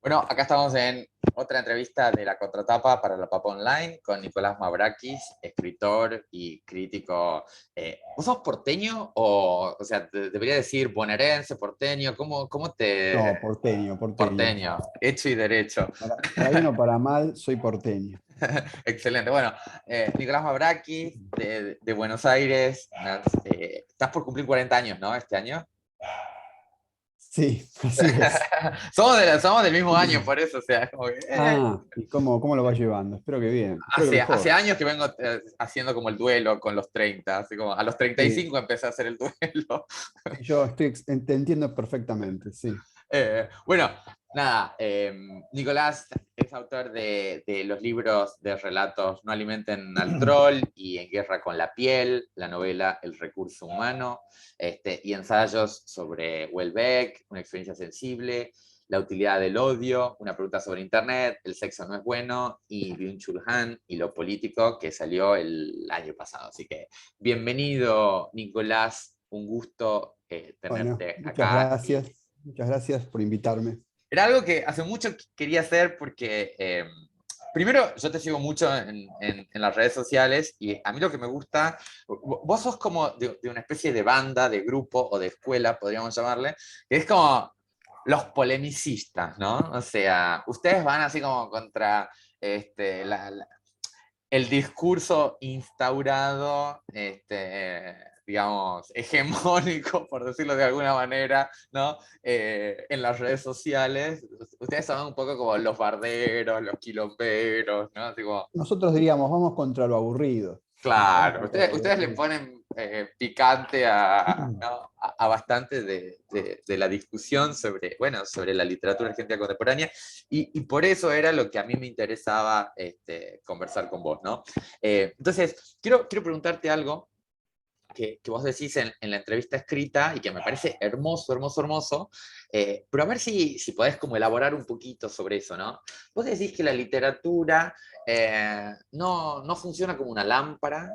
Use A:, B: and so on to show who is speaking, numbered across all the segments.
A: Bueno, acá estamos en otra entrevista de La Contratapa para La Papa Online con Nicolás Mavrakis, escritor y crítico. ¿Vos sos porteño o sea, debería decir bonaerense, porteño? ¿Cómo te...?
B: No, porteño, porteño.
A: Porteño, hecho y derecho.
B: Para bien o para mal, soy porteño.
A: Excelente. Bueno, Nicolás Mavrakis, de Buenos Aires. Estás por cumplir 40 años, ¿no? Este año.
B: Sí, así es.
A: Somos del mismo año, por eso, o sea, como que,
B: ¿Y cómo lo vas llevando? Espero que bien, espero que
A: hace
B: mejor.
A: años que vengo haciendo como el duelo con los 30, así como a los treinta y
B: Sí,
A: cinco empecé a hacer el duelo.
B: yo te entiendo perfectamente, sí.
A: Bueno, nada, Nicolás es autor de los libros de relatos No alimenten al troll y En guerra con la piel, la novela El recurso humano, y ensayos sobre Welbeck, Una experiencia sensible, La utilidad del odio, Una pregunta sobre Internet, El sexo no es bueno, y Byung-Chul Han y lo político, que salió el año pasado. Así que bienvenido, Nicolás, un gusto
B: Bueno,
A: tenerte acá.
B: muchas gracias por invitarme.
A: Era algo que hace mucho quería hacer porque, primero, yo te sigo mucho en las redes sociales y a mí lo que me gusta, vos sos como de una especie de banda, de grupo o de escuela, podríamos llamarle, que es como los polemicistas, ¿no? O sea, ustedes van así como contra el discurso instaurado, digamos, hegemónico, por decirlo de alguna manera, ¿no? En las redes sociales, ustedes son un poco como los barderos, los quilomberos, ¿no? Así como,
B: Nosotros diríamos, vamos contra lo aburrido. Vamos
A: claro,
B: contra lo
A: ustedes le
B: aburrido.
A: ponen picante ¿no? a bastante de la discusión sobre, bueno, sobre la literatura argentina contemporánea, y por eso era lo que a mí me interesaba conversar con vos, ¿no? Entonces, quiero preguntarte algo que vos decís en la entrevista escrita y que me parece hermoso, hermoso, hermoso, pero a ver si podés como elaborar un poquito sobre eso, ¿no? Vos decís que la literatura no funciona como una lámpara,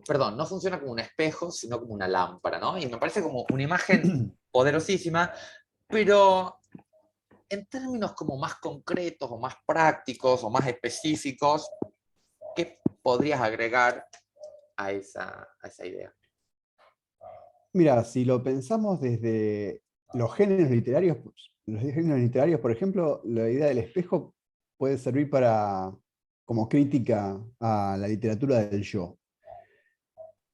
A: perdón, no funciona como un espejo, sino como una lámpara, ¿no? Y me parece como una imagen poderosísima, pero en términos como más concretos o más prácticos o más específicos, ¿qué podrías agregar a esa idea?
B: Mira, si lo pensamos desde los géneros literarios, por ejemplo, la idea del espejo puede servir como crítica a la literatura del yo.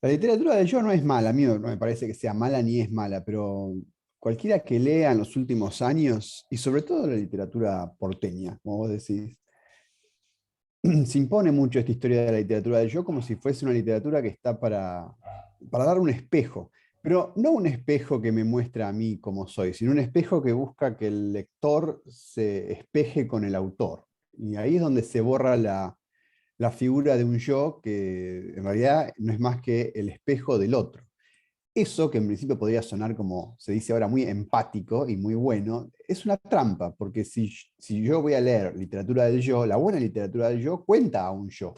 B: La literatura del yo no es mala, a mí no me parece que sea mala ni es mala, pero cualquiera que lea en los últimos años, y sobre todo la literatura porteña, como vos decís, se impone mucho esta historia de la literatura del yo como si fuese una literatura que está para dar un espejo, pero no un espejo que me muestra a mí como soy, sino un espejo que busca que el lector se espeje con el autor. Y ahí es donde se borra la figura de un yo que en realidad no es más que el espejo del otro. Eso, que en principio podría sonar como se dice ahora muy empático y muy bueno, es una trampa, porque si yo voy a leer literatura del yo, la buena literatura del yo cuenta a un yo.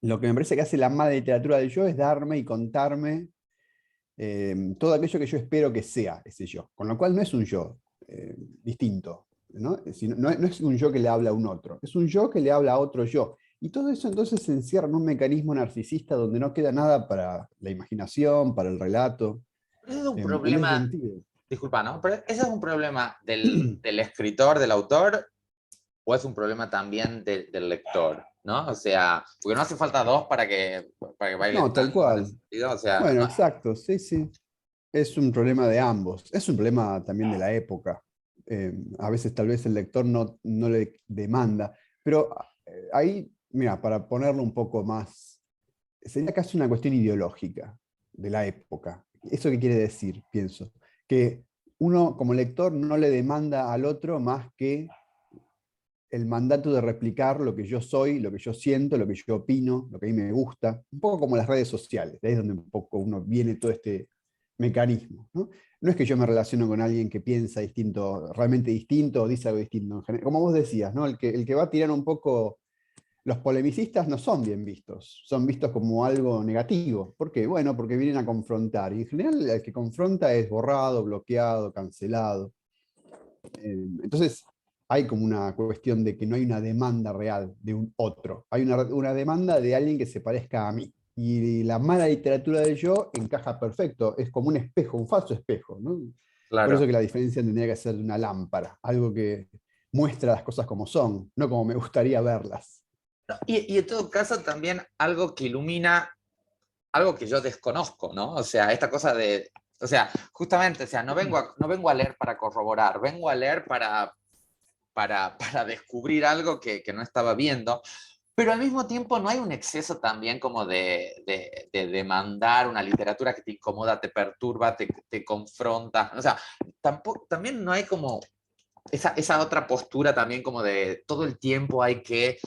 B: Lo que me parece que hace la mala literatura del yo es darme y contarme todo aquello que yo espero que sea ese yo, con lo cual no es un yo distinto, ¿no? No es un yo que le habla a un otro, es un yo que le habla a otro yo. Y todo eso entonces se encierra en un mecanismo narcisista donde no queda nada para la imaginación, para el relato,
A: Ese es un
B: en ese
A: problema,
B: sentido.
A: disculpa, ¿no? Pero ese es un problema del escritor, del autor, o es un problema también del lector, ¿no? O sea, porque no hace falta dos para que bailen
B: No, tal
A: tango en ese
B: cual.
A: sentido, o sea,
B: Bueno,
A: no,
B: exacto, sí, sí. Es un problema de ambos. Es un problema también de la época. A veces tal vez el lector no le demanda, pero ahí, mira, para ponerlo un poco más, sería casi una cuestión ideológica de la época. ¿Eso qué quiere decir? Pienso. Que uno como lector no le demanda al otro más que el mandato de replicar lo que yo soy, lo que yo siento, lo que yo opino, lo que a mí me gusta, un poco como las redes sociales, de ahí es donde un poco uno viene todo este mecanismo. ¿No? No es que yo me relaciono con alguien que piensa distinto, realmente distinto o dice algo distinto. Como vos decías, ¿no? El que va a tirar un poco, los polemicistas no son bien vistos, son vistos como algo negativo. ¿Por qué? Bueno, porque vienen a confrontar. Y en general el que confronta es borrado, bloqueado, cancelado. Entonces, hay como una cuestión de que no hay una demanda real de un otro. Hay una demanda de alguien que se parezca a mí. Y la mala literatura del yo encaja perfecto. Es como un espejo, un falso espejo, ¿no? Por eso
A: Claro.
B: que la diferencia tendría que ser de una lámpara, algo que muestra las cosas como son, no como me gustaría verlas.
A: No, y en todo caso también algo que ilumina algo que yo desconozco, ¿no? O sea, esta cosa de, o sea, justamente, o sea, no vengo a leer para corroborar, vengo a leer para descubrir algo que no estaba viendo, pero al mismo tiempo no hay un exceso también como de demandar una literatura que te incomoda, te perturba, te confronta, o sea, tampoco, también no hay como esa otra postura también como de todo el tiempo hay que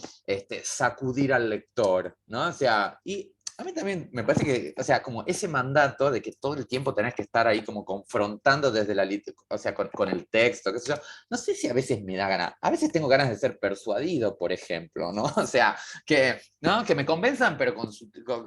A: sacudir al lector, ¿no? O sea, y a mí también me parece que, o sea, como ese mandato de que todo el tiempo tenés que estar ahí como confrontando desde o sea, con el texto, qué sé yo, no sé si a veces me da ganas, a veces tengo ganas de ser persuadido, por ejemplo, ¿no? O sea, que, ¿no? Que me convenzan, pero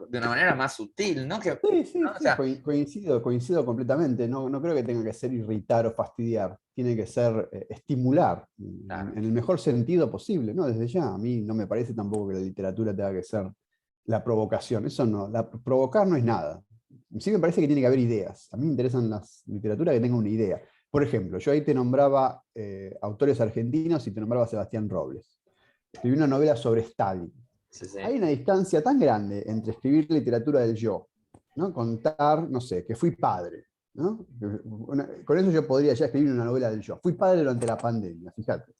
A: de una manera más sutil, ¿no? Que,
B: Sí, sí,
A: ¿no? O
B: sí,
A: sea,
B: coincido completamente. No, no creo que tenga que ser irritar o fastidiar. Tiene que ser estimular,
A: claro.
B: en el mejor sentido posible, ¿no? Desde ya, a mí no me parece tampoco que la literatura tenga que ser la provocación. Eso no, provocar no es nada. Sí me parece que tiene que haber ideas. A mí me interesan las literaturas que tengan una idea. Por ejemplo, yo ahí te nombraba autores argentinos y te nombraba a Sebastián Robles. Escribí una novela sobre Stalin.
A: Sí, sí.
B: Hay una distancia tan grande entre escribir literatura del yo, ¿no? Contar, no sé, que fui padre, ¿no? Con eso yo podría ya escribir una novela del yo. Fui padre durante la pandemia, fíjate.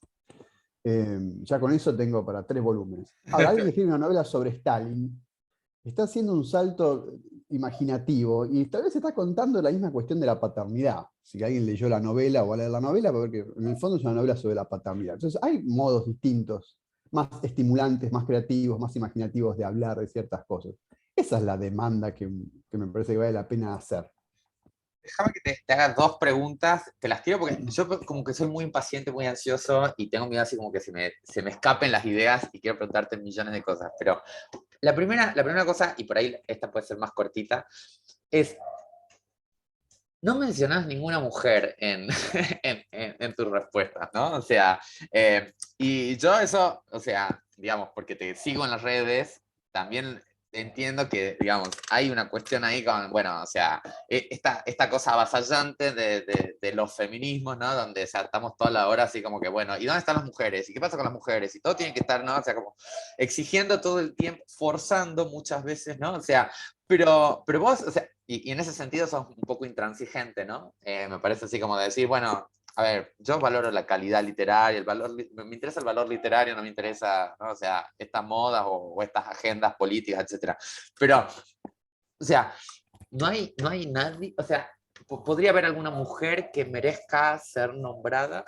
B: Ya con eso tengo para 3 volúmenes. Ahora, alguien que escribe una novela sobre Stalin está haciendo un salto imaginativo y tal vez está contando la misma cuestión de la paternidad. Si alguien leyó la novela o va a leer la novela, va a ver que en el fondo es una novela sobre la paternidad. Entonces hay modos distintos, más estimulantes, más creativos, más imaginativos de hablar de ciertas cosas. Esa es la demanda que me parece que vale la pena hacer.
A: Déjame que te haga dos preguntas, te las quiero porque yo como que soy muy impaciente, muy ansioso y tengo miedo así como que se me escapen las ideas y quiero preguntarte millones de cosas. Pero la primera cosa, y por ahí esta puede ser más cortita, es, no mencionas ninguna mujer en tus respuestas, ¿no? O sea, y yo eso, o sea, digamos, porque te sigo en las redes, también entiendo que, digamos, hay una cuestión ahí con, bueno, o sea, esta cosa avasallante de los feminismos, ¿no? Donde, o sea, estamos toda la hora así como que, bueno, ¿y dónde están las mujeres? ¿Y qué pasa con las mujeres? Y todo tiene que estar, ¿no? O sea, como exigiendo todo el tiempo, forzando muchas veces, ¿no? O sea, pero vos, o sea, y en ese sentido sos un poco intransigente, ¿no? Me parece así como de decir, bueno, a ver, yo valoro la calidad literaria, me interesa el valor literario, no me interesa, ¿no? O sea, estas modas o estas agendas políticas, etcétera. Pero, o sea, no hay nadie, o sea, podría haber alguna mujer que merezca ser nombrada,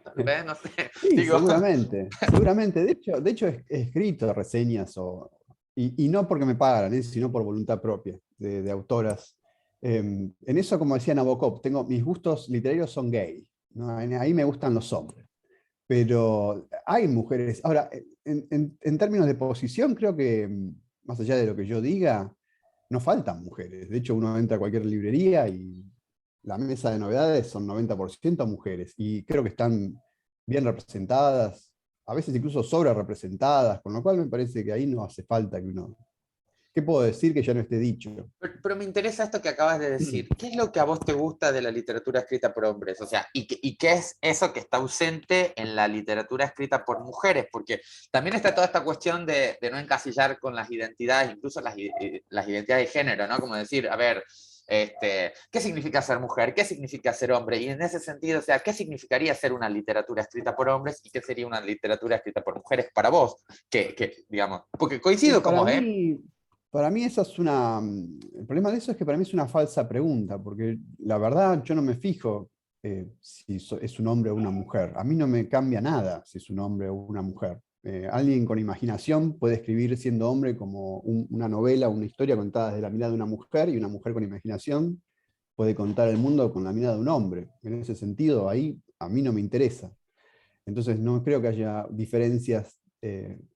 A: tal vez, no sé,
B: Sí,
A: digo,
B: seguramente, seguramente. De hecho he escrito reseñas, y no porque me pagaran, sino por voluntad propia, de autoras. En eso, como decía Nabokov, mis gustos literarios son gay, ¿no? Ahí me gustan los hombres. Pero hay mujeres. Ahora, en términos de posición, creo que, más allá de lo que yo diga, no faltan mujeres. De hecho, uno entra a cualquier librería y la mesa de novedades son 90% mujeres. Y creo que están bien representadas, a veces incluso sobre representadas, con lo cual me parece que ahí no hace falta que uno... ¿Qué puedo decir que ya no esté dicho?
A: pero me interesa esto que acabas de decir. ¿Qué es lo que a vos te gusta de la literatura escrita por hombres? O sea, ¿y qué es eso que está ausente en la literatura escrita por mujeres? Porque también está toda esta cuestión de no encasillar con las identidades, incluso las identidades de género, ¿no? Como decir, a ver, ¿qué significa ser mujer? ¿Qué significa ser hombre? Y en ese sentido, o sea, ¿qué significaría ser una literatura escrita por hombres y qué sería una literatura escrita por mujeres para vos? Digamos, porque
B: Y
A: coincido como, ¿eh?
B: para mí esa es una... El problema de eso es que para mí es una falsa pregunta, porque la verdad yo no me fijo si es un hombre o una mujer. A mí no me cambia nada si es un hombre o una mujer. Alguien con imaginación puede escribir siendo hombre como una novela, una historia contada desde la mirada de una mujer, y una mujer con imaginación puede contar el mundo con la mirada de un hombre. En ese sentido, ahí a mí no me interesa. Entonces no creo que haya diferencias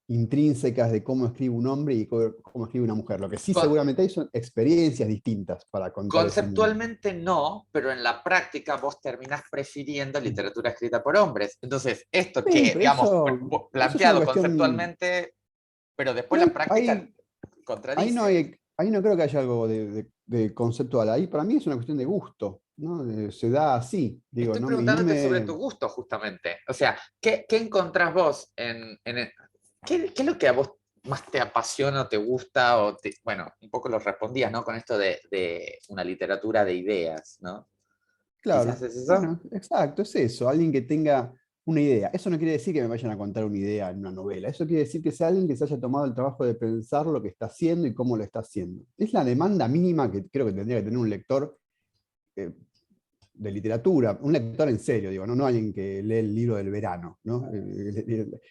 B: intrínsecas de cómo escribe un hombre y cómo escribe una mujer. Lo que sí
A: Con-
B: seguramente hay son experiencias distintas para contar ese mundo.
A: Conceptualmente no, pero en la práctica vos terminás prefiriendo literatura escrita por hombres. Entonces, esto
B: Sí,
A: que,
B: pero
A: digamos,
B: eso es una
A: planteado
B: cuestión.
A: conceptualmente, pero después
B: Pero
A: la práctica
B: ahí no
A: contradice.
B: hay, ahí no creo que haya algo de conceptual. Ahí para mí es una cuestión de gusto, ¿no? Se da así, digo,
A: Estoy
B: no, y no
A: preguntándote sobre
B: me.
A: tu gusto, justamente. O sea, ¿qué encontrás vos qué es lo que a vos más te apasiona o te gusta? Bueno, un poco lo respondías, ¿no? Con esto de una literatura de ideas, ¿no? Quizás
B: Claro,
A: es eso.
B: bueno, exacto, es eso, alguien que tenga una idea. Eso no quiere decir que me vayan a contar una idea en una novela, eso quiere decir que sea alguien que se haya tomado el trabajo de pensar lo que está haciendo y cómo lo está haciendo. Es la demanda mínima que creo que tendría que tener un lector eh, de literatura, un lector en serio, digo, no alguien que lee el libro del verano, ¿no?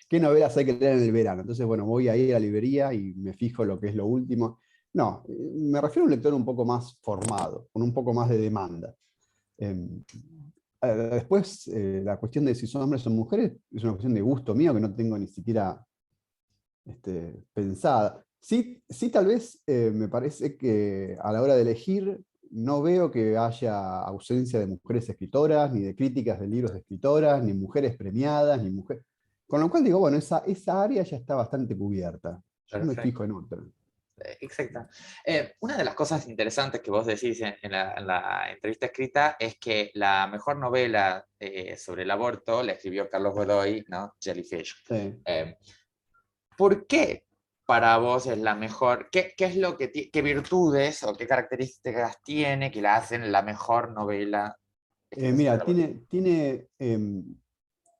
B: ¿Qué novelas hay que leer en el verano? Entonces, bueno, voy a ir a la librería y me fijo lo que es lo último. No, me refiero a un lector un poco más formado, con un poco más de demanda. Después, la cuestión de si son hombres o mujeres es una cuestión de gusto mío que no tengo ni siquiera pensada. Sí, sí, tal vez me parece que a la hora de elegir no veo que haya ausencia de mujeres escritoras, ni de críticas de libros de escritoras, ni mujeres premiadas, ni mujeres. Con lo cual digo, bueno, esa área ya está bastante cubierta. Yo me fijo
A: Perfecto.
B: en otra.
A: Exacto. Una de las cosas interesantes que vos decís en la entrevista escrita es que la mejor novela sobre el aborto la escribió Carlos Godoy, ¿no? Jellyfish.
B: Sí.
A: Eh, ¿Por qué para vos es la mejor? ¿Qué es lo qué virtudes o qué características tiene que la hacen la mejor novela escrita sobre el
B: Mira,
A: aborto?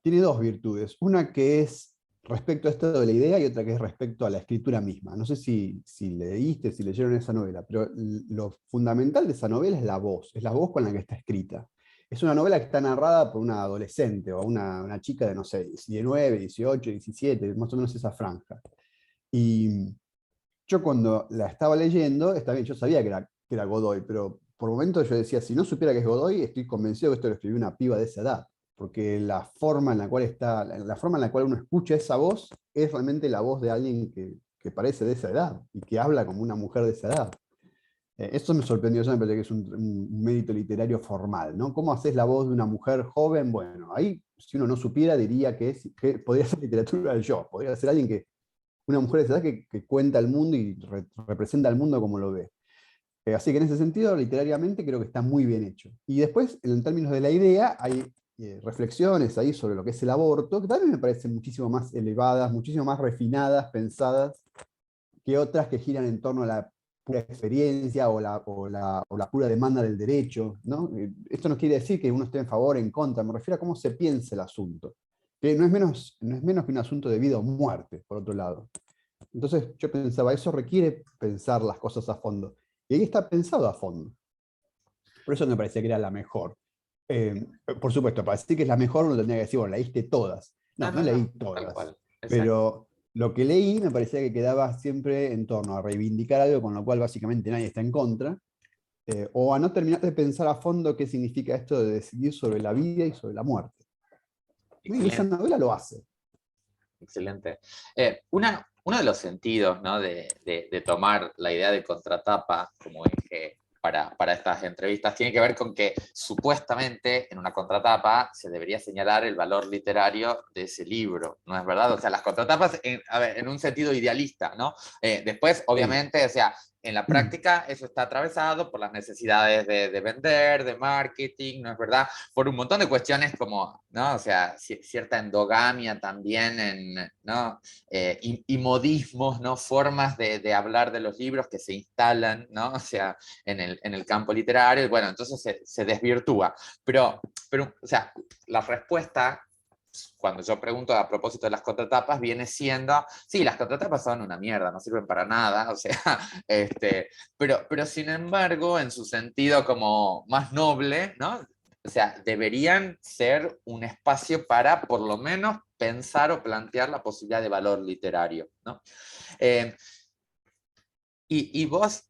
B: tiene dos virtudes. Una que es respecto a esto de la idea y otra que es respecto a la escritura misma. No sé si leíste, si leyeron esa novela, pero lo fundamental de esa novela es la voz con la que está escrita. Es una novela que está narrada por una adolescente o una chica de, no sé, 19, 18, 17, más o menos esa franja. Y yo cuando la estaba leyendo, está bien, yo sabía que era Godoy, pero por momentos yo decía, si no supiera que es Godoy, estoy convencido que esto lo escribió una piba de esa edad, porque la forma en la cual la forma en la cual uno escucha esa voz es realmente la voz de alguien que parece de esa edad y que habla como una mujer de esa edad. Esto me sorprendió, eso me parece que es un mérito literario formal, ¿no? ¿Cómo haces la voz de una mujer joven? Bueno, ahí si uno no supiera diría que podría ser literatura del yo, podría ser alguien que una mujer de esa edad que cuenta el mundo y representa al mundo como lo ve. Así que en ese sentido, literariamente, creo que está muy bien hecho. Y después, en términos de la idea, hay reflexiones ahí sobre lo que es el aborto, que también me parecen muchísimo más elevadas, muchísimo más refinadas, pensadas, que otras que giran en torno a la pura experiencia o la pura demanda del derecho, ¿no? Esto no quiere decir que uno esté en favor o en contra, me refiero a cómo se piensa el asunto, que no es menos que un asunto de vida o muerte, por otro lado. Entonces yo pensaba, eso requiere pensar las cosas a fondo. Y ahí está pensado a fondo. Por eso me parecía que era la mejor. Por supuesto, para decir que es la mejor uno tendría que decir, bueno, leíste todas.
A: No,
B: No, no
A: no,
B: leí
A: no, tal
B: todas.
A: cual. Exacto.
B: Pero lo que leí me parecía que quedaba siempre en torno a reivindicar algo con lo cual básicamente nadie está en contra, o a no terminar de pensar a fondo qué significa esto de decidir sobre la vida y sobre la muerte. Y esa
A: Excelente.
B: novela lo hace.
A: Excelente. Uno de los sentidos, ¿no? de tomar la idea de contratapa como eje para estas entrevistas tiene que ver con que supuestamente en una contratapa se debería señalar el valor literario de ese libro, ¿no es verdad? O sea, las contratapas, a ver, en un sentido idealista, ¿no? Después,
B: Sí.
A: obviamente, o sea, en la práctica eso está atravesado por las necesidades de vender, de marketing, ¿no es verdad? Por un montón de cuestiones como, ¿no? O sea, cierta endogamia también, ¿no? Y modismos, ¿no? Formas de hablar de los libros que se instalan, ¿no? O sea, en el campo literario, bueno, entonces se desvirtúa. O sea, la respuesta cuando yo pregunto a propósito de las contratapas, viene siendo, sí, las contratapas son una mierda, no sirven para nada, o sea, pero sin embargo, en su sentido como más noble, ¿no? O sea, deberían ser un espacio para, por lo menos, pensar o plantear la posibilidad de valor literario, ¿no? Eh, y vos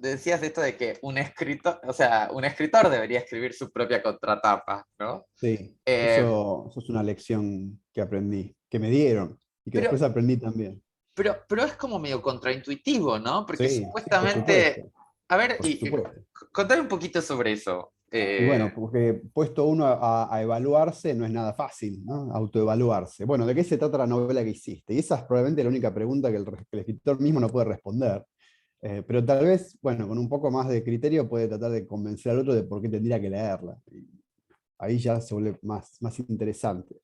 A: decías esto de que un escritor, o sea, un escritor debería escribir su propia contratapa, ¿no?
B: Sí,
A: Eh,
B: eso es una lección que aprendí, que me dieron. y que
A: Pero,
B: después aprendí también.
A: pero es como medio contraintuitivo, ¿no? Porque
B: Sí, sí, por
A: supuestamente,
B: supuesto,
A: a ver,
B: por supuesto.
A: contame un poquito sobre eso.
B: Y bueno, porque puesto uno a evaluarse no es nada fácil, ¿no? Autoevaluarse. Bueno, ¿de qué se trata la novela que hiciste? Y esa es probablemente la única pregunta que el escritor mismo no puede responder. Pero tal vez, bueno, con un poco más de criterio puede tratar de convencer al otro de por qué tendría que leerla. Y ahí ya se vuelve más interesante.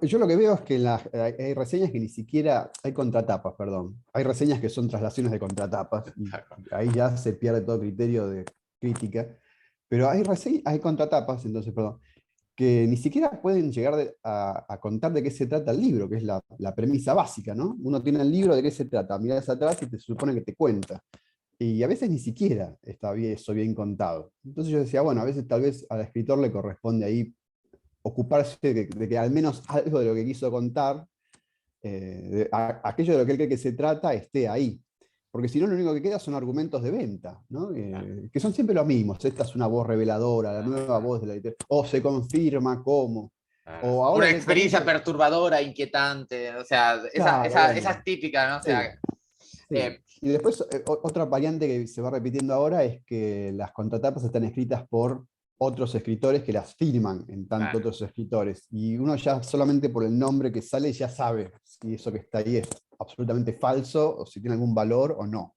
B: Yo lo que veo es que hay reseñas que ni siquiera, hay contratapas, perdón. Hay reseñas que son traslaciones de contratapas, y ahí ya se pierde todo criterio de crítica. Pero hay contratapas, entonces, perdón, que ni siquiera pueden llegar a contar de qué se trata el libro, que es la premisa básica, ¿no? Uno tiene el libro, de qué se trata, mirás atrás y te supone que te cuenta. Y a veces ni siquiera está bien, eso bien contado. Entonces yo decía, bueno, a veces tal vez al escritor le corresponde ahí ocuparse de que al menos algo de lo que quiso contar, aquello de lo que él cree que se trata, esté ahí. Porque si no, lo único que queda son argumentos de venta, ¿no? Que son siempre los mismos. Esta es una voz reveladora, la nueva voz de la literatura. O se confirma cómo. O ahora
A: Una experiencia
B: directamente.
A: perturbadora, inquietante, o sea,
B: Claro,
A: esa
B: bueno.
A: es típica, ¿no? O sea,
B: Sí, sí.
A: eh,
B: Y después otra variante que se va repitiendo ahora es que las contratapas están escritas por otros escritores que las firman en tanto
A: claro.
B: otros escritores. Y uno ya solamente por el nombre que sale ya sabe si eso que está ahí es absolutamente falso o si tiene algún valor o no.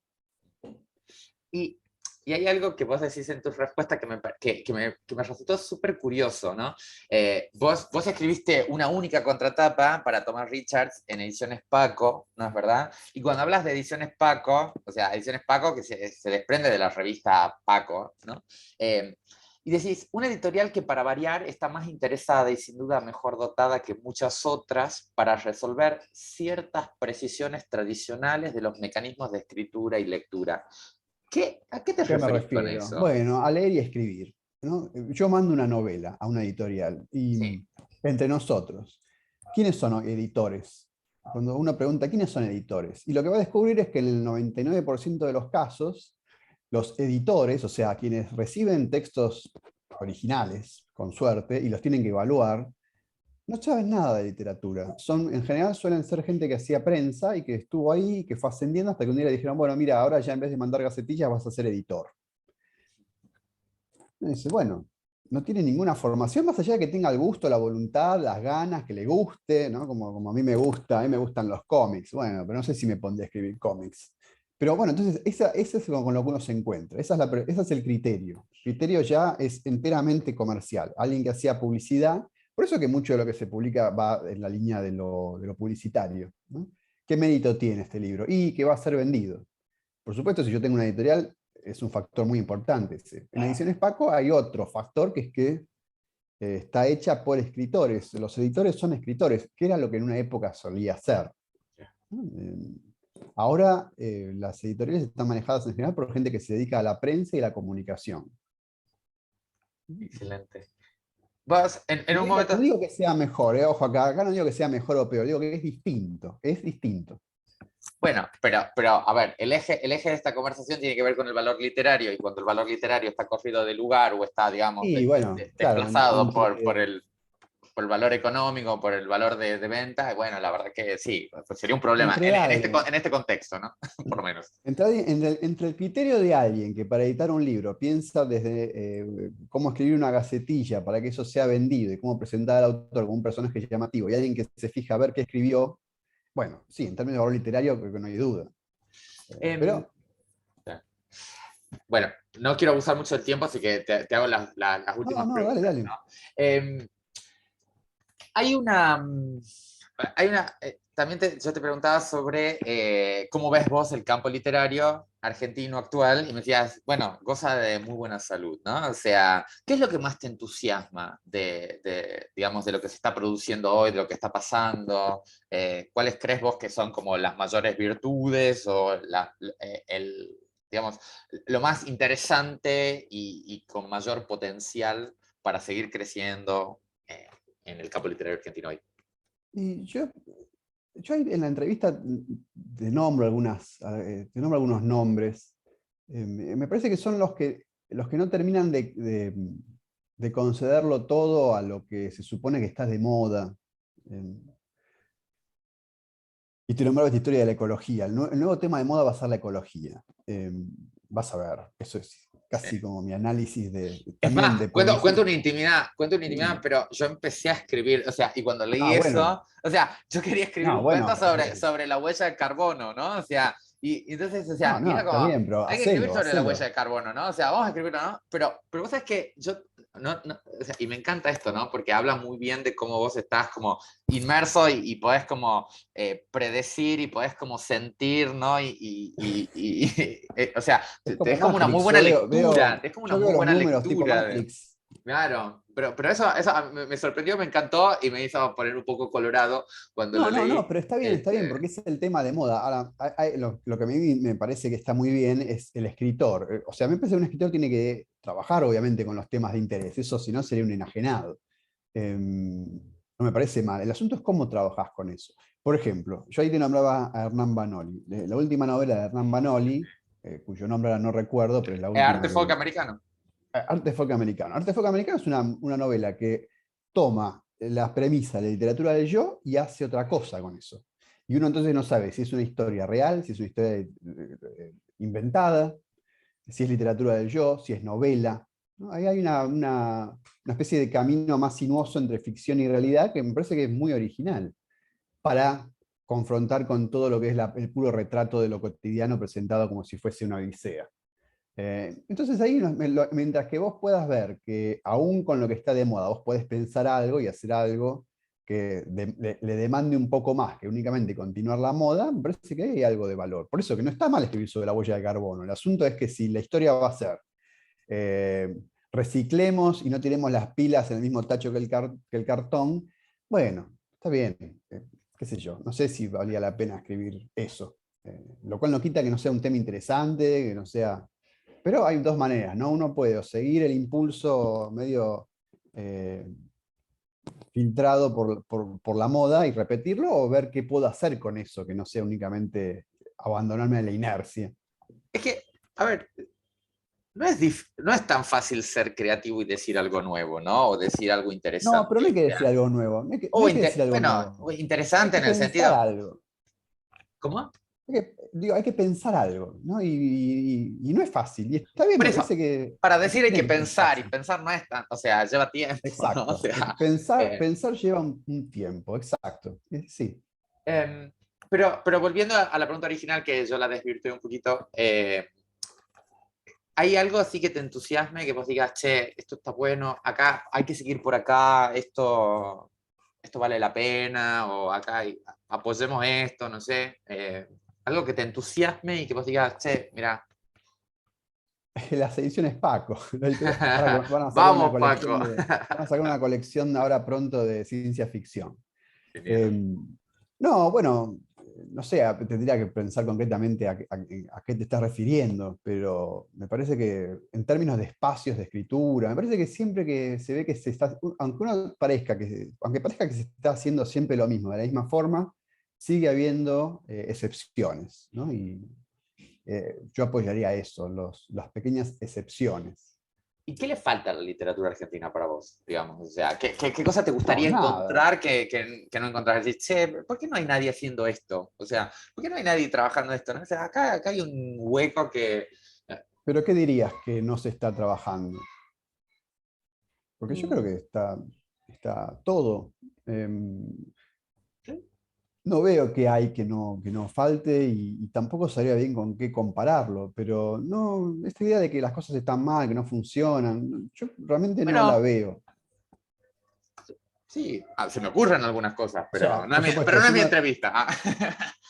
A: Y, y hay algo que vos decís en tu respuesta que me resultó súper curioso, ¿no? Vos escribiste una única contratapa para Thomas Richards en Ediciones Paco, ¿no es verdad? Y cuando hablas de Ediciones Paco, o sea, Ediciones Paco que se desprende de la revista Paco, ¿no? Eh, y decís, una editorial que para variar está más interesada y sin duda mejor dotada que muchas otras para resolver ciertas precisiones tradicionales de los mecanismos de escritura y lectura. ¿A qué te
B: ¿A qué me
A: referís con
B: refiero?
A: eso?
B: Bueno, a leer y escribir, ¿no? Yo mando una novela a una editorial y
A: Sí.
B: entre nosotros, ¿quiénes son editores? Cuando uno pregunta quiénes son editores, y lo que va a descubrir es que en el 99% de los casos, los editores, o sea, quienes reciben textos originales, con suerte, y los tienen que evaluar, no saben nada de literatura. En general suelen ser gente que hacía prensa y que estuvo ahí, y que fue ascendiendo hasta que un día le dijeron, bueno, mira, ahora ya en vez de mandar gacetillas vas a ser editor. Y dice, bueno, no tiene ninguna formación más allá de que tenga el gusto, la voluntad, las ganas, que le guste, ¿no? Como a mí me gusta, a mí me gustan los cómics. Bueno, pero no sé si me pondré a escribir cómics. Pero bueno, entonces esa es con lo que uno se encuentra. Ese es el criterio. El criterio ya es enteramente comercial. Alguien que hacía publicidad, por eso que mucho de lo que se publica va en la línea de lo publicitario, ¿no? ¿Qué mérito tiene este libro? Y que va a ser vendido. Por supuesto, si yo tengo una editorial, es un factor muy importante. En Ediciones Paco hay otro factor que es que está hecha por escritores. Los editores son escritores, que era lo que en una época solía ser. Ahora las editoriales están manejadas en general por gente que se dedica a la prensa y la comunicación.
A: Excelente. Vos, en
B: No
A: un
B: digo,
A: momento,
B: no digo que sea mejor, ojo, acá no digo que sea mejor o peor, digo que es distinto, es distinto.
A: bueno, pero a ver, el eje de esta conversación tiene que ver con el valor literario y cuando el valor literario está corrido de lugar o está, digamos,
B: Y bueno, claro,
A: desplazado
B: entre,
A: por el valor económico, por el valor de venta, bueno, la verdad que sí, pues sería un problema
B: entre alguien.
A: en este contexto, ¿no? Por lo menos.
B: Entre el criterio de alguien que para editar un libro piensa desde cómo escribir una gacetilla para que eso sea vendido y cómo presentar al autor como un personaje llamativo, y alguien que se fija a ver qué escribió, bueno, sí, en términos de valor literario creo que no hay duda.
A: Em,
B: Pero,
A: bueno, no quiero abusar mucho del tiempo, así que te hago las
B: no,
A: últimas
B: no, dale,
A: preguntas,
B: dale.
A: ¿no? Em, Hay una, también yo te preguntaba sobre cómo ves vos el campo literario argentino actual y me decías, bueno, goza de muy buena salud, ¿no? O sea, ¿qué es lo que más te entusiasma digamos, de lo que se está produciendo hoy, de lo que está pasando? ¿Cuáles crees vos que son como las mayores virtudes o digamos, lo más interesante y con mayor potencial para seguir creciendo en el campo literario argentino hoy?
B: Y yo ahí en la entrevista te nombro algunos nombres. Me parece que son los que no terminan de concederlo todo a lo que se supone que está de moda. Y te nombraba esta historia de la ecología. El nuevo tema de moda va a ser la ecología. Vas a ver, eso es casi como mi análisis
A: Es
B: también
A: más,
B: de publicidad.
A: cuento una intimidad, pero yo empecé a escribir, o sea, y cuando leí
B: Ah, bueno,
A: eso, o sea, yo quería escribir
B: no,
A: un cuento
B: bueno,
A: sobre la huella de carbono, ¿no? O sea, y entonces, o
B: no,
A: sea, y
B: no,
A: era
B: está
A: como,
B: bien, pero
A: hay que escribir
B: hacelo,
A: sobre la huella
B: hacelo.
A: de carbono, ¿no? O sea, vamos a escribirlo, ¿no? Pero vos sabés que yo, o sea, y me encanta esto, ¿no? Porque habla muy bien de cómo vos estás como inmerso y podés como predecir y podés como sentir, ¿no? O sea,
B: Es
A: te
B: como
A: es como una muy
B: Matrix,
A: buena lectura, te es como una
B: yo
A: muy
B: veo los
A: buena
B: números tipo
A: lectura.
B: Matrix.
A: Claro, pero eso me sorprendió, me encantó y me hizo poner un poco colorado cuando lo
B: No, no, no,
A: leí.
B: pero está bien, porque es el tema de moda. Ahora, lo que a mí me parece que está muy bien es el escritor. O sea, me parece que un escritor tiene que trabajar, obviamente, con los temas de interés. Eso, si no, sería un enajenado. No me parece mal. El asunto es cómo trabajas con eso. Por ejemplo, yo ahí te nombraba a Hernán Banoli. La última novela de Hernán Banoli, cuyo nombre ahora no recuerdo, pero es la
A: Arte
B: última
A: folk
B: que...
A: americano.
B: Arte folk americano. Arte folk americano es una novela que toma las premisas de la literatura del yo y hace otra cosa con eso. Y uno entonces no sabe si es una historia real, si es una historia inventada, si es literatura del yo, si es novela. ¿No? Ahí hay una especie de camino más sinuoso entre ficción y realidad que me parece que es muy original para confrontar con todo lo que es el puro retrato de lo cotidiano presentado como si fuese una odisea. Entonces ahí, mientras que vos puedas ver que aún con lo que está de moda, vos podés pensar algo y hacer algo que le demande un poco más que únicamente continuar la moda, me parece que hay algo de valor. Por eso que no está mal escribir sobre la huella de carbono. El asunto es que si la historia va a ser eh, reciclemos y no tiremos las pilas en el mismo tacho que el cartón, bueno, está bien, qué sé yo, no sé si valía la pena escribir eso. Lo cual no quita que no sea un tema interesante, que no sea... Pero hay dos maneras, ¿no? Uno puede o seguir el impulso medio eh, filtrado por la moda y repetirlo, o ver qué puedo hacer con eso, que no sea únicamente abandonarme a la inercia.
A: Es que, a ver, no es tan fácil ser creativo y decir algo nuevo, ¿no? O decir algo
B: No, pero no
A: interesante.
B: hay que
A: O
B: decir
A: sea,
B: algo nuevo, no hay que decir algo
A: bueno,
B: nuevo. Hay
A: interesante
B: que
A: en el
B: pensar
A: sentido.
B: algo.
A: ¿Cómo?
B: Digo, hay que pensar algo, ¿no? Y no es fácil. Y está bien,
A: Por
B: me
A: eso,
B: parece que
A: para decir hay que
B: tiene que
A: pensar, y
B: pensarse.
A: pensar no es tan, o sea, lleva tiempo, ¿no? O
B: Exacto.
A: sea, eh,
B: Pensar lleva un tiempo, exacto. Sí.
A: em, pero volviendo a la pregunta original, que yo la desvirtué un poquito, ¿hay algo así que te entusiasme, que vos digas, che, esto está bueno, acá hay que seguir por acá, esto vale la pena, o acá apoyemos esto, no sé, algo que te entusiasme y que vos digas, che, mira,
B: Las ediciones Paco. Ahora van a sacar una
A: vamos
B: colección
A: Paco.
B: van a sacar una colección ahora pronto de ciencia ficción.
A: Genial.
B: Eh, no, bueno, no sé, tendría que pensar concretamente a qué te estás refiriendo, pero me parece que en términos de espacios de escritura, me parece que siempre que se ve que se está, aunque parezca que se está haciendo siempre lo mismo, de la misma forma, sigue habiendo excepciones, ¿no? Y yo apoyaría eso, las pequeñas excepciones.
A: ¿Y qué le falta a la literatura argentina para vos, digamos? O sea, ¿qué cosa te
B: No,
A: gustaría
B: nada.
A: encontrar que no encontrás? Decís, che, ¿por qué no hay nadie haciendo esto? O sea, ¿por qué no hay nadie trabajando esto? ¿No? O sea, acá hay un hueco que...
B: Pero ¿qué dirías que no se está trabajando? Porque yo creo
A: mm,
B: que está todo. Em,
A: ¿sí?
B: no veo qué hay que no falte y tampoco sabría bien con qué compararlo, pero no, esta idea de que las cosas están mal, que no funcionan, yo realmente no la
A: Bueno,
B: veo.
A: sí, se me ocurren algunas cosas,
B: O sea, por
A: pero
B: supuesto,
A: no es
B: si
A: mi
B: uno...
A: entrevista. Ah.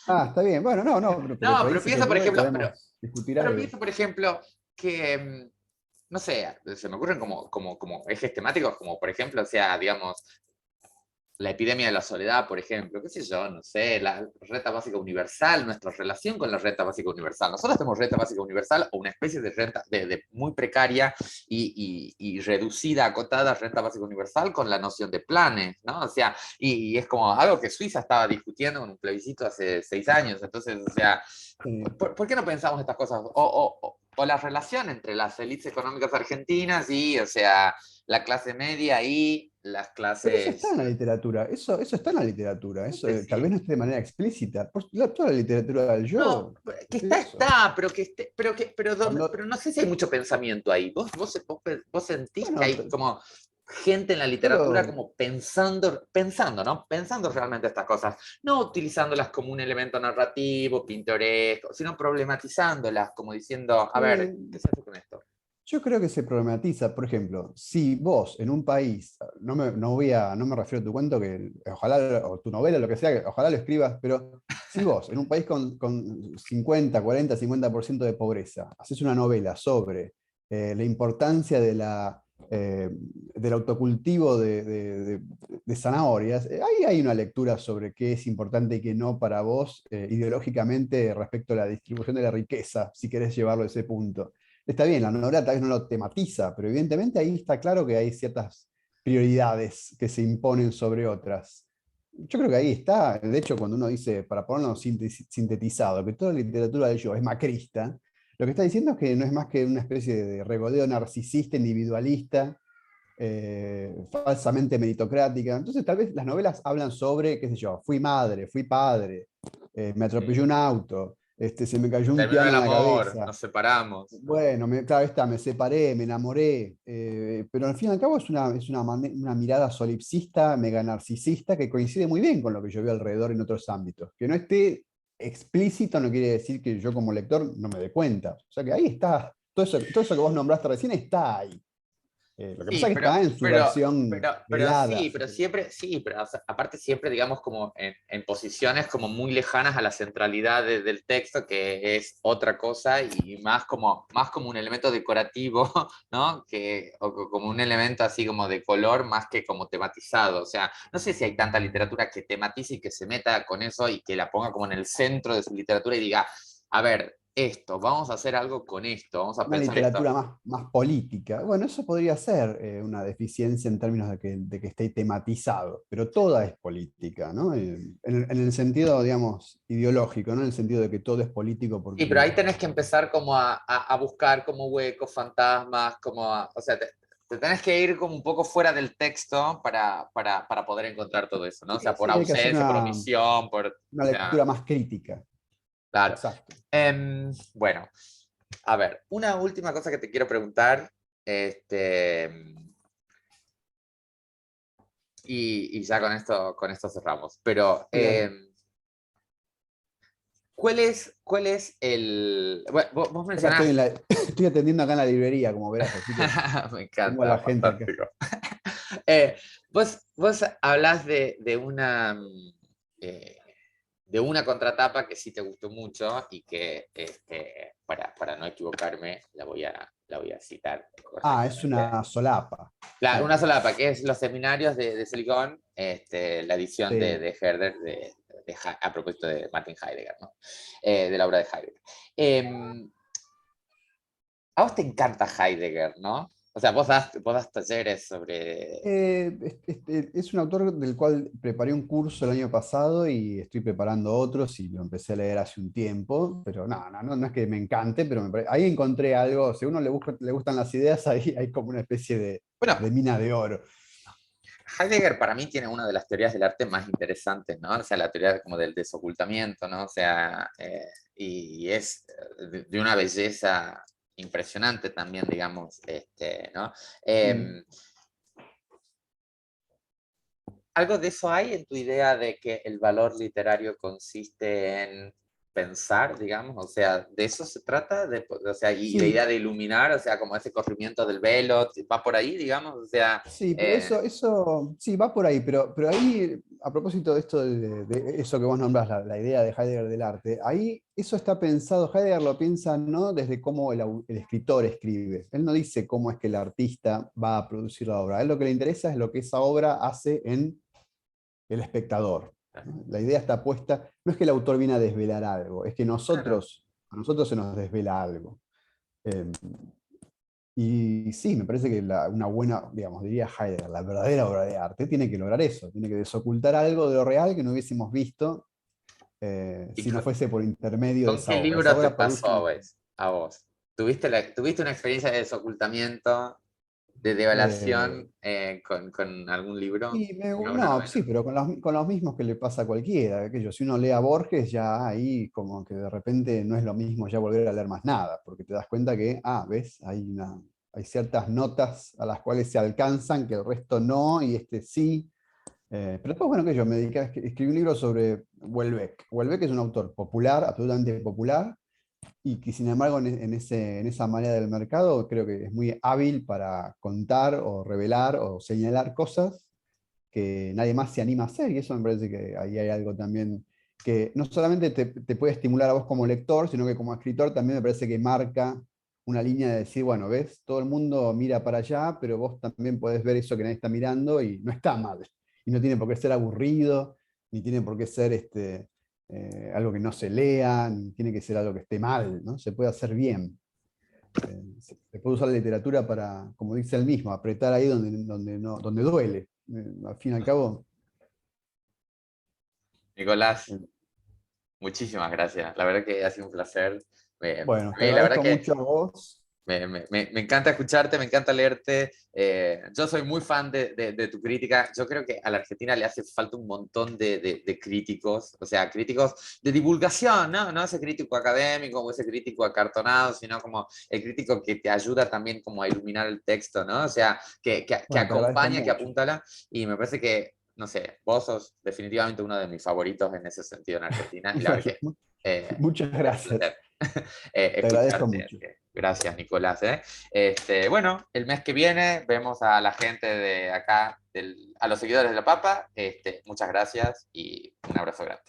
B: Ah, está bien, bueno, no, no, pero
A: No,
B: por ahí
A: pero
B: se
A: pienso, por
B: terminó y
A: ejemplo,
B: podemos discutir
A: pero
B: algo.
A: pienso, por ejemplo, que, no sé, se me ocurren como ejes temáticos, como por ejemplo, o sea, digamos, la epidemia de la soledad, por ejemplo, qué sé yo, no sé, la renta básica universal, nuestra relación con la renta básica universal. Nosotros tenemos renta básica universal o una especie de renta muy precaria y reducida, acotada renta básica universal con la noción de planes, ¿no? O sea, y es como algo que Suiza estaba discutiendo en un plebiscito hace 6 años. Entonces, o sea, ¿por qué no pensamos estas cosas? O la relación entre las élites económicas argentinas y, o sea, la clase media y las
B: Pero eso está
A: clases...
B: en la literatura, eso está en la literatura,
A: No
B: eso
A: sé
B: tal
A: si...
B: vez no esté de manera explícita. Toda la literatura del
A: No,
B: yo
A: que
B: es eso.
A: está, pero
B: Cuando,
A: no sé si hay mucho pensamiento ahí. ¿Vos sentís que
B: bueno,
A: hay como gente en la literatura
B: solo,
A: como pensando, ¿no? Pensando realmente estas cosas, no utilizándolas como un elemento narrativo, pintoresco, sino problematizándolas, como diciendo, a ver, ¿qué se hace con esto?
B: yo creo que se problematiza, por ejemplo, si vos en un país, no me refiero a tu cuento, que ojalá, o tu novela, lo que sea, que ojalá lo escribas, pero si vos en un país con 50, 40, 50% de pobreza, haces una novela sobre la importancia del autocultivo de zanahorias, ahí hay una lectura sobre qué es importante y qué no para vos ideológicamente respecto a la distribución de la riqueza, si querés llevarlo a ese punto. Está bien, la novela tal vez no lo tematiza, pero evidentemente ahí está claro que hay ciertas prioridades que se imponen sobre otras. Yo creo que ahí está, de hecho, cuando uno dice, para ponerlo sintetizado, que toda la literatura de yo es macrista, lo que está diciendo es que no es más que una especie de regodeo narcisista, individualista, falsamente meritocrática. Entonces, tal vez las novelas hablan sobre, qué sé yo, fui madre, fui padre, me atropelló un auto, se me cayó un
A: Terminó el
B: piano en la
A: amor,
B: cabeza.
A: nos separamos, ¿no?
B: Bueno, claro, está, me separé, me enamoré, pero al fin y al cabo una mirada solipsista, mega narcisista, que coincide muy bien con lo que yo veo alrededor en otros ámbitos. Que no esté explícito no quiere decir que yo como lector no me dé cuenta. O sea que ahí está, todo eso que vos nombraste recién está ahí. Lo que pasa
A: Sí,
B: es que está en su versión
A: pero
B: velada.
A: sí, pero siempre, sí, pero o sea, aparte siempre, digamos, como en posiciones como muy lejanas a la centralidad del texto, que es otra cosa y más como un elemento decorativo, ¿no? Como un elemento así como de color más que como tematizado. O sea, no sé si hay tanta literatura que tematice y que se meta con eso y que la ponga como en el centro de su literatura y diga, a ver, esto, vamos a hacer algo con esto, vamos a
B: Una
A: pensar esto.
B: literatura más política. Bueno, eso podría ser una deficiencia en términos de que esté tematizado, pero toda es política, ¿no? En el sentido, digamos, ideológico, ¿no? En el sentido de que todo es político
A: Sí, pero ahí
B: porque...
A: tenés que empezar como a buscar como huecos, fantasmas, o sea, te tenés que ir como un poco fuera del texto para poder encontrar todo eso, ¿no? O sea,
B: Sí,
A: por
B: sí, hay que hacer
A: ausencia, por omisión,
B: una
A: o sea,
B: lectura más crítica.
A: claro.
B: Exacto.
A: Bueno, a ver, una última cosa que te quiero preguntar, este, y ya con esto cerramos, pero
B: Muy bien.
A: cuál es el... Bueno, vos
B: Acá estoy,
A: mencionás...
B: estoy atendiendo acá en la librería, como verás, así que
A: Me
B: tengo a la
A: encanta,
B: gente acá.
A: fantástico. Vos hablás eh, de una contratapa que sí te gustó mucho y que para no equivocarme la voy a citar
B: Ah, es
A: correctamente.
B: una solapa.
A: Claro,
B: Sí,
A: una solapa, que es Los Seminarios de Silicón, la edición
B: sí.
A: de Herder a propósito de Martin Heidegger, ¿no? De la obra de Heidegger. Eh, a vos te encanta Heidegger, ¿no? O sea, vos das talleres sobre...
B: Es un autor del cual preparé un curso el año pasado y estoy preparando otros y lo empecé a leer hace un tiempo, pero no es que me encante, pero ahí encontré algo, si a uno le gustan las ideas, ahí hay como una especie
A: Bueno,
B: de mina de oro.
A: Heidegger para mí tiene una de las teorías del arte más interesantes, ¿no? O sea, la teoría como del desocultamiento, ¿no? O sea, y es de una belleza impresionante también, digamos, ¿no?
B: Mm.
A: ¿Algo de eso hay en tu idea de que el valor literario consiste en pensar, digamos? O sea, ¿de eso se trata? O sea, y la idea
B: Sí,
A: de iluminar, o sea, como ese corrimiento del velo, ¿va por ahí, digamos? O sea,
B: sí, pero eso sí, va por ahí, pero ahí, a propósito de esto, de eso que vos nombrás, la idea de Heidegger del arte, ahí eso está pensado, Heidegger lo piensa no desde cómo el escritor escribe, él no dice cómo es que el artista va a producir la obra, a él lo que le interesa es lo que esa obra hace en el espectador, ¿no? La idea está puesta, no es que el autor viene a desvelar algo, es que
A: claro.
B: a nosotros se nos desvela algo. Eh, y sí, me parece que una buena, digamos, diría Heidegger, la verdadera obra de arte tiene que lograr eso, tiene que desocultar algo de lo real que no hubiésemos visto
A: ¿Y
B: si no fuese por intermedio de
A: con
B: esa
A: qué
B: obra. Esa
A: libro te
B: obra produce
A: pasó
B: una...
A: a vos? ¿Tuviste una experiencia de desocultamiento? de
B: Eh,
A: devaluación con algún libro, alguna
B: no, sí,
A: novela.
B: pero con los mismos que le pasa a cualquiera. Que yo, si uno lee a Borges, ya ahí como que de repente no es lo mismo ya volver a leer más nada, porque te das cuenta que, ves, hay ciertas notas a las cuales se alcanzan, que el resto no, y este sí. Pero después, bueno, que yo me dediqué a escribir un libro sobre Houellebecq. Houellebecq es un autor popular, absolutamente popular, y que sin embargo en esa manera del mercado creo que es muy hábil para contar o revelar o señalar cosas que nadie más se anima a hacer, y eso me parece que ahí hay algo también que no solamente te puede estimular a vos como lector, sino que como escritor también me parece que marca una línea de decir, bueno, ves, todo el mundo mira para allá, pero vos también podés ver eso que nadie está mirando y no está mal. Y no tiene por qué ser aburrido, ni tiene por qué ser algo que no se lea, ni tiene que ser algo que esté mal, ¿no? Se puede hacer bien. Se puede usar la literatura para, como dice él mismo, apretar ahí donde duele. Al fin y al cabo.
A: Nicolás,
B: eh,
A: muchísimas gracias. La verdad que ha sido un placer.
B: bueno,
A: A
B: te
A: mí, la verdad
B: agradezco
A: que
B: mucho a vos.
A: me encanta escucharte, me encanta leerte. Yo soy muy fan de tu crítica. Yo creo que a la Argentina le hace falta un montón de críticos, o sea, críticos de divulgación, ¿no? No ese crítico académico o ese crítico acartonado, sino como el crítico que te ayuda también como a iluminar el texto, ¿no? O sea, que
B: Bueno, te agradezco
A: acompaña, que
B: mucho.
A: apuntala, y me parece que, no sé, vos sos definitivamente uno de mis favoritos en ese sentido en Argentina, y la verdad que
B: Muchas
A: es un placer
B: gracias. Te agradezco
A: escucharte.
B: mucho.
A: Gracias, Nicolás. Bueno, el mes que viene vemos a la gente de acá, a los seguidores de La Papa. Muchas gracias y un abrazo grande.